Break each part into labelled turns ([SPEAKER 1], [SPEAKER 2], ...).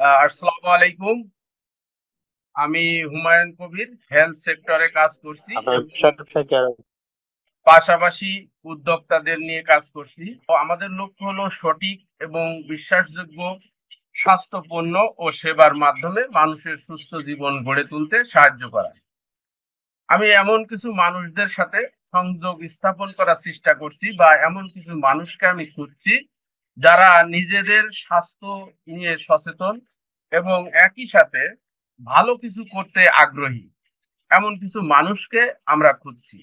[SPEAKER 1] আসসালামু আলাইকুম। আমি হুমায়ুন কবির হেলথ সেক্টরে কাজ করছি
[SPEAKER 2] আপনার
[SPEAKER 1] এবং
[SPEAKER 2] ব্যবসা কি
[SPEAKER 1] পাশাপাশি উদ্যোক্তাদের নিয়ে কাজ করছি। তো আমাদের লক্ষ্য হলো সঠিক এবং বিশ্বাসযোগ্য স্বাস্থ্য পণ্য ও সেবার মাধ্যমে মানুষের সুস্থ জীবন গড়ে তুলতে সাহায্য করা। আমি এমন কিছু মানুষদের সাথে সংযোগ স্থাপন করার চেষ্টা করছি বা এমন কিছু মানুষকে আমি খুঁজছি যারা নিজেদের স্বাস্থ্য নিয়ে সচেতন এবং একই সাথে ভালো কিছু করতে আগ্রহী, এমন কিছু মানুষকে আমরা খুঁজছি।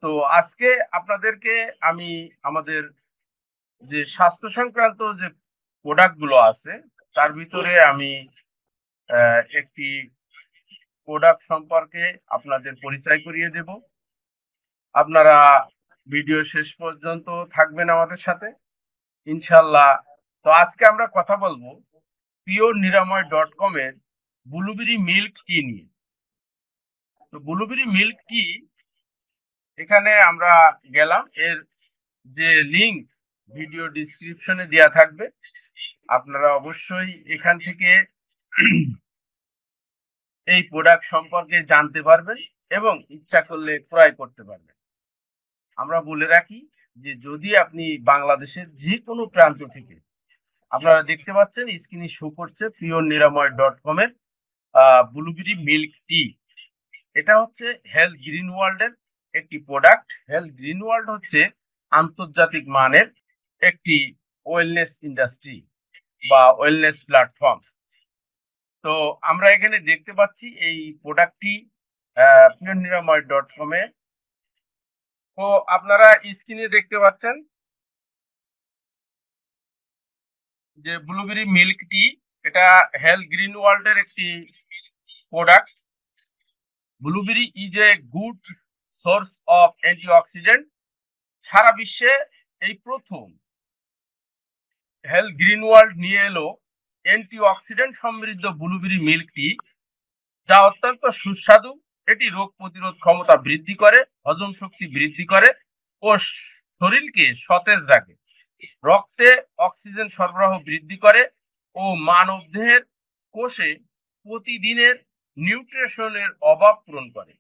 [SPEAKER 1] তো আজকে আপনাদেরকে আমি আমাদের যে স্বাস্থ্য সংক্রান্ত যে প্রোডাক্ট গুলো আছে তার ভিতরে আমি একটি প্রোডাক্ট সম্পর্কে আপনাদের পরিচয় করিয়ে দেব। আপনারা ভিডিও শেষ পর্যন্ত থাকবেন আমাদের সাথে ইনশাল্লাহ। তো আজকে আমরা কথা বলবো পিওর নিরাময় ডট কম এর ব্লুবেরি মিল্ক টি নিয়ে। তো ব্লুবেরি মিল্ক টি এখানে আমরা গেলাম, এর যে লিংক ভিডিও ডিসক্রিপশনে দেওয়া থাকবে, আপনারা অবশ্যই এখান থেকে এই প্রোডাক্ট সম্পর্কে জানতে পারবেন এবং ইচ্ছা করলে ক্রয় করতে পারবেন। আমরা বলে রাখি যে যদি আপনি বাংলাদেশের যে কোনো প্রান্ত থেকে, আপনারা দেখতে পাচ্ছেন স্ক্রিনে শো করছে পিওর নিরাময় ডট কম এর ব্লুবেরি মিল্ক টি। এটা হচ্ছে হেলথ গ্রিন ওয়ার্ল্ডের একটি প্রোডাক্ট। হেলথ গ্রিন ওয়ার্ল্ড হচ্ছে আন্তর্জাতিক মানের একটি ওয়েলনেস ইন্ডাস্ট্রি বা ওয়েলনেস প্ল্যাটফর্ম। তো আমরা এখানে দেখতে পাচ্ছি এই প্রোডাক্টটি পিওর নিরাময় ডট কম এ। তো আপনারা স্ক্রিনে দেখতে পাচ্ছেন যে ব্লুবেরি মিল্ক টি, এটা হেলথ গ্রিন ওয়ার্ল্ডের একটি product. Blueberry is a good source of antioxidant. সারা বিশ্বে এই প্রথম হেলথ গ্রিন ওয়ার্ল্ড নিয়ে এলো অ্যান্টিঅক্সিডেন্ট সমৃদ্ধ ব্লুবেরি মিল্ক টি, যা অত্যন্ত সুস্বাদু। এটি রোগ প্রতিরোধ ক্ষমতা বৃদ্ধি করে, হজম শক্তি বৃদ্ধি করে ও শরীরকে সতেজ রাখে। রক্তে অক্সিজেন সরবরাহ বৃদ্ধি করে ও মানবদেহের কোষে প্রতিদিনের নিউট্রিশনের অভাব পূরণ করে।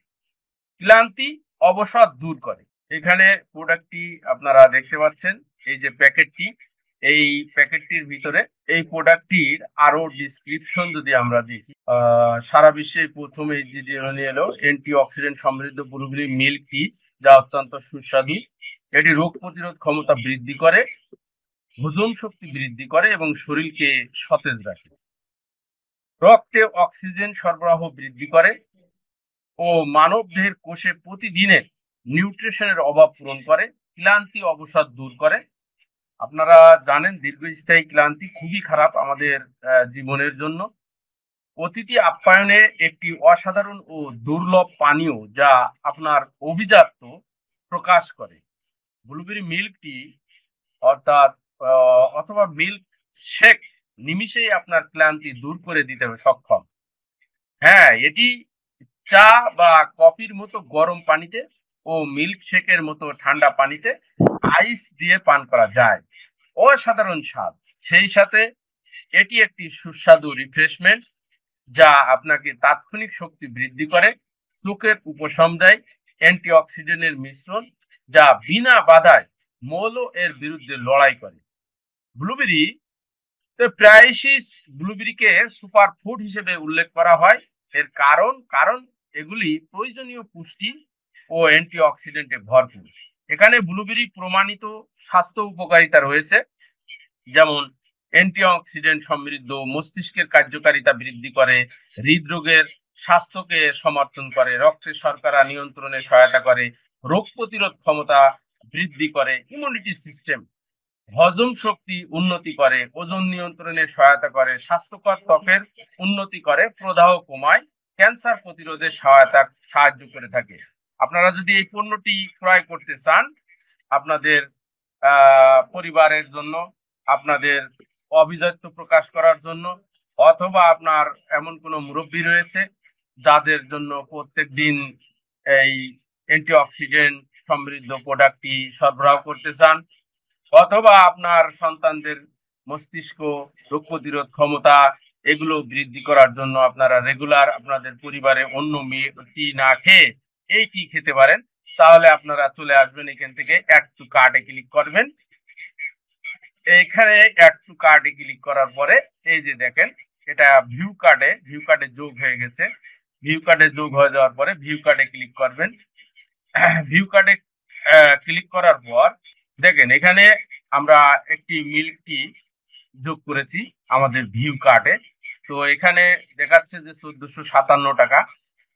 [SPEAKER 1] ক্লান্তি অবসাদ দূর করে। এখানে প্রোডাক্টটি আপনারা দেখতে পাচ্ছেন, এই যে প্যাকেটটি, এই প্যাকেটটির ভিতরে এই প্রোডাক্টটির আরো ডিসক্রিপশন যদি আমরা দেখি, সারা বিশ্বে প্রথম এই যে নিয়ে এলো অ্যান্টি অক্সিডেন্ট সমৃদ্ধ ব্লুবেরি মিল্ক টি, যা অত্যন্ত সুস্বাদু। এটি রোগ প্রতিরোধ ক্ষমতা বৃদ্ধি করে, হজম শক্তি বৃদ্ধি করে এবং শরীরকে সতেজ রাখে। রক্তে অক্সিজেন সরবরাহ বৃদ্ধি করে ও মানবদেহের কোষে প্রতিদিনের নিউট্রিশনের অভাব পূরণ করে। ক্লান্তি অবসাদ দূর করে। আপনারা জানেন দীর্ঘস্থায়ী ক্লান্তি খুবই খারাপ আমাদের জীবনের জন্য। অতিথি আপ্যায়নে একটি অসাধারণ ও দুর্লভ পানীয় যা আপনার অভিজাত্য প্রকাশ করে। ব্লুবেরি মিল্ক টি অর্থাৎ অথবা মিল্ক শেক নিমিষেই আপনার ক্লান্তি দূর করে দিতে সক্ষম। হ্যাঁ, এটি চা বা কফির মতো গরম পানিতে ও মিল্ক শেকের মতো ঠান্ডা পানিতে আইস দিয়ে পান করা যায়। অসাধারণ স্বাদ। সেই সাথে এটি একটি সুস্বাদু রিফ্রেশমেন্ট যা আপনাকে তাৎক্ষণিক শক্তি বৃদ্ধি করে, চোখের উপশম দেয়। অ্যান্টিঅক্সিডেন্টের মিশ্রণ যা বিনা বাধায় মৌল এর বিরুদ্ধে লড়াই করে। ব্লুবেরি তো প্রায়শই ব্লুবেরিকে সুপার ফুড হিসেবে উল্লেখ করা হয়। এর কারণ কারণ এগুলি প্রয়োজনীয় পুষ্টি ও অ্যান্টিঅক্সিডেন্টে ভরপুর। এখানে ব্লুবেরি প্রমাণিত স্বাস্থ্য উপকারিতা রয়েছে, যেমন অ্যান্টিঅক্সিডেন্ট সমৃদ্ধ, মস্তিষ্কের কার্যকারিতা বৃদ্ধি করে, হৃদরোগের স্বাস্থ্যকে সমর্থন করে, রক্তের শর্করা নিয়ন্ত্রণে সহায়তা করে, রোগ প্রতিরোধ ক্ষমতা বৃদ্ধি করে, ইমিউনিটি সিস্টেম, হজম শক্তি উন্নতি করে, ওজন নিয়ন্ত্রণে সহায়তা করে, স্বাস্থ্যকর ত্বকের উন্নতি করে, প্রদাহ কমায়, ক্যান্সার প্রতিরোধে সাহায্য করে থাকে। আপনারা যদি এই পণ্যটি ক্রয় করতে চান আপনাদের পরিবারের জন্য, আপনাদের অভিজাত্য প্রকাশ করার জন্য, অথবা আপনার এমন কোনো মুরব্বী রয়েছে যাদের জন্য প্রত্যেক দিন এই অ্যান্টিঅক্সিডেন্ট সমৃদ্ধ প্রোডাক্টটি সরবরাহ করতে চান, অথবা আপনার সন্তানদের মস্তিষ্ক, রোগ প্রতিরোধ ক্ষমতা এগুলো বৃদ্ধি করার জন্য আপনারা রেগুলার আপনাদের পরিবারে অন্য টি না খেয়ে এই টি খেতে পারেন। তাহলে আপনারা চলে আসবেন এখান থেকে অ্যাড টু কার্টে ক্লিক করবেন। এখানে অ্যাড টু কার্টে ক্লিক করার পরে এই যে দেখেন এটা ভিউ কার্ডে যোগ হয়ে গেছে। ভিউ কার্ডে যোগ হয়ে যাওয়ার পরে ভিউ কার্ডে ক্লিক করবেন। ভিউ কার্ডে ক্লিক করার পর দেখেন এখানে আমরা একটি মিল্ক টি যোগ করেছি আমাদের ভিউ কার্ডে। তো এখানে দেখাচ্ছে যে 1457 টাকা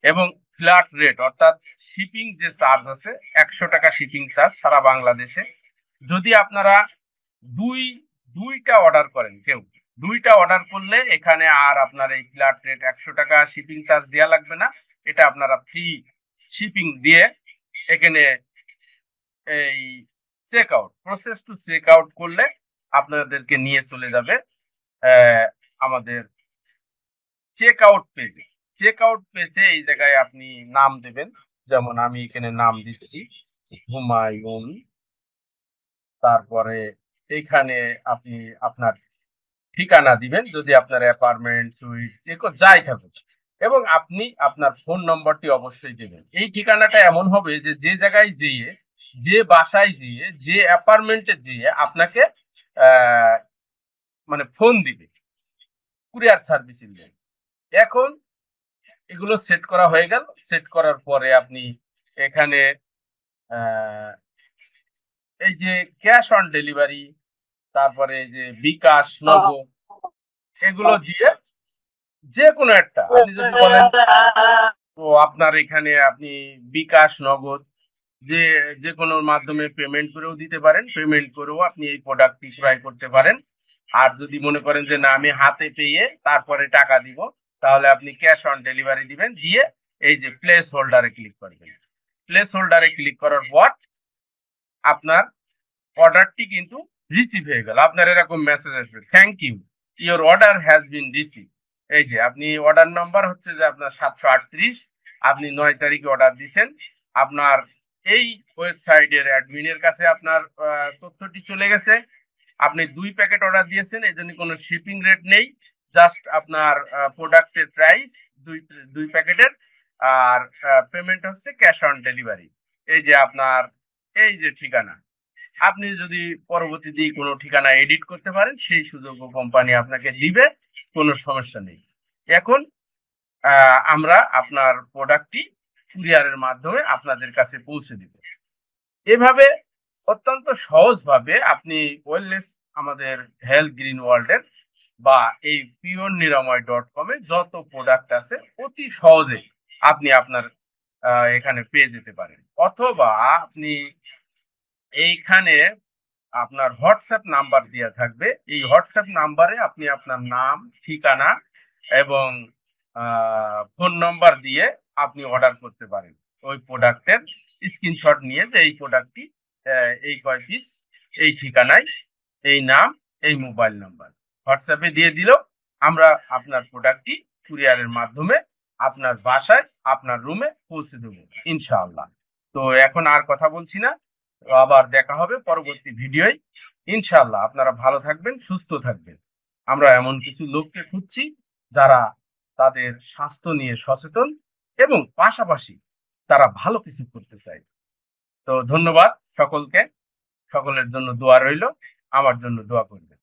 [SPEAKER 1] এবং ফ্ল্যাট রেট অর্থাৎ শিপিং যে চার্জ আছে 100 টাকা শিপিং চার্জ সারা বাংলাদেশে। যদি আপনারা দুইটা অর্ডার করেন, কেউ দুইটা অর্ডার করলে এখানে আর আপনার এই ফ্ল্যাট রেট 100 টাকা শিপিং চার্জ দেওয়া লাগবে না। এটা আপনারা ফ্রি শিপিং দিয়ে এখানে এই check out process to check out করলে আপনাদেরকে নিয়ে চলে যাবে আমাদের চেক আউট পেজে। চেক আউট পেজে এই জায়গায় আপনি নাম দেবেন, যেমন আমি এখানে নাম দিচ্ছি হুমায়ুন। তারপরে এইখানে আপনি আপনার ঠিকানা দিবেন, যদি আপনার অ্যাপার্টমেন্ট সুইট যাই থাকুক, এবং আপনি আপনার ফোন নম্বরটি অবশ্যই দেবেন। এই ঠিকানাটা এমন হবে যে যে জায়গায় যেয়ে, যে বাসায় যেয়ে, যে অ্যাপার্টমেন্টে যেয়ে আপনাকে মানে ফোন দিবে কুরিয়ার সার্ভিসিং। এখন এগুলো সেট করা হয়ে গেল। সেট করার পরে আপনি এখানে এই যে ক্যাশ অন ডেলিভারি, তারপরে যে বিকাশ, নগদ এগুলো দিয়ে যে কোনো একটা আপনি যদি বলেন তো আপনার এখানে আপনি বিকাশ, নগদ যে যে কোনো মাধ্যমে পেমেন্ট করেও দিতে পারেন। পেমেন্ট করেও আপনি এই প্রোডাক্টটি ক্রয় করতে পারেন। আর যদি মনে করেন যে না আমি হাতে পেয়ে তারপরে টাকা দিব, তাহলে আপনি ক্যাশ অন ডেলিভারি দিবেন, দিয়ে এই যে প্লেস হোল্ডারে ক্লিক করবেন। প্লেস হোল্ডারে ক্লিক করার পর আপনার অর্ডারটি কিন্তু রিসিভ হয়ে গেল। আপনার এরকম মেসেজ আসবে, thank you, your order has been receive. এই যে আপনি অর্ডার নাম্বার হচ্ছে যে আপনার 738, আপনি 9 তারিখে অর্ডার দিয়েছেন। আপনার এই ওয়েবসাইটের অ্যাডমিনের কাছে আপনার তথ্যটি চলে গেছে। আপনি 2 প্যাকেট অর্ডার দিয়েছেন, এই জন্য কোনো শিপিং রেট নেই, জাস্ট আপনার প্রোডাক্টের প্রাইস দুই প্যাকেটের, আর পেমেন্ট হচ্ছে ক্যাশ অন ডেলিভারি। এই যে আপনার এই যে ঠিকানা, আপনি যদি পরবর্তীতে কোনো ঠিকানা এডিট করতে পারেন সেই সুযোগও কোম্পানি আপনাকে দিবে, কোনো সমস্যা নেই। এখন আমরা আপনার প্রোডাক্টটি কুরিয়ারের মাধ্যমে আপনাদের কাছে পৌঁছে দিব। এভাবে অত্যন্ত সহজভাবে আপনি ওয়েলনেস আমাদের হেলথ গ্রিন ওয়ার্ল্ডের বা এই পিওর নিরাময় .com এ যত প্রোডাক্ট আছে অতি সহজে আপনি আপনার এখানে পেয়ে যেতে পারেন। অথবা আপনি এইখানে আপনার হোয়াটসঅ্যাপ নাম্বার দেওয়া থাকবে, এই হোয়াটসঅ্যাপ নাম্বারে আপনি আপনার নাম, ঠিকানা এবং ফোন নাম্বার দিয়ে আপনি অর্ডার করতে পারেন ওই প্রোডাক্টের স্ক্রিনশট নিয়ে, যে এই প্রোডাক্টটি এই কয় পিস, এই ঠিকানায়, এই নাম, এই মোবাইল নাম্বার হোয়াটসঅ্যাপে দিয়ে দিলেও আমরা আপনার প্রোডাক্টটি কুরিয়ারের মাধ্যমে আপনার বাসায়, আপনার রুমে পৌঁছে দেবো ইনশাআল্লাহ। তো এখন আর কথা বলছি না, আবার দেখা হবে পরবর্তী ভিডিওয় ইনশাআল্লাহ। আপনারা ভালো থাকবেন, সুস্থ থাকবেন। আমরা এমন কিছু লোককে খুঁজছি যারা তাদের স্বাস্থ্য নিয়ে সচেতন এবং পাশাপাশি তারা ভালো কিছু করতে চায়। তো ধন্যবাদ সকলকে, সকলের জন্য দোয়া রইল, আমার জন্য দোয়া করবেন।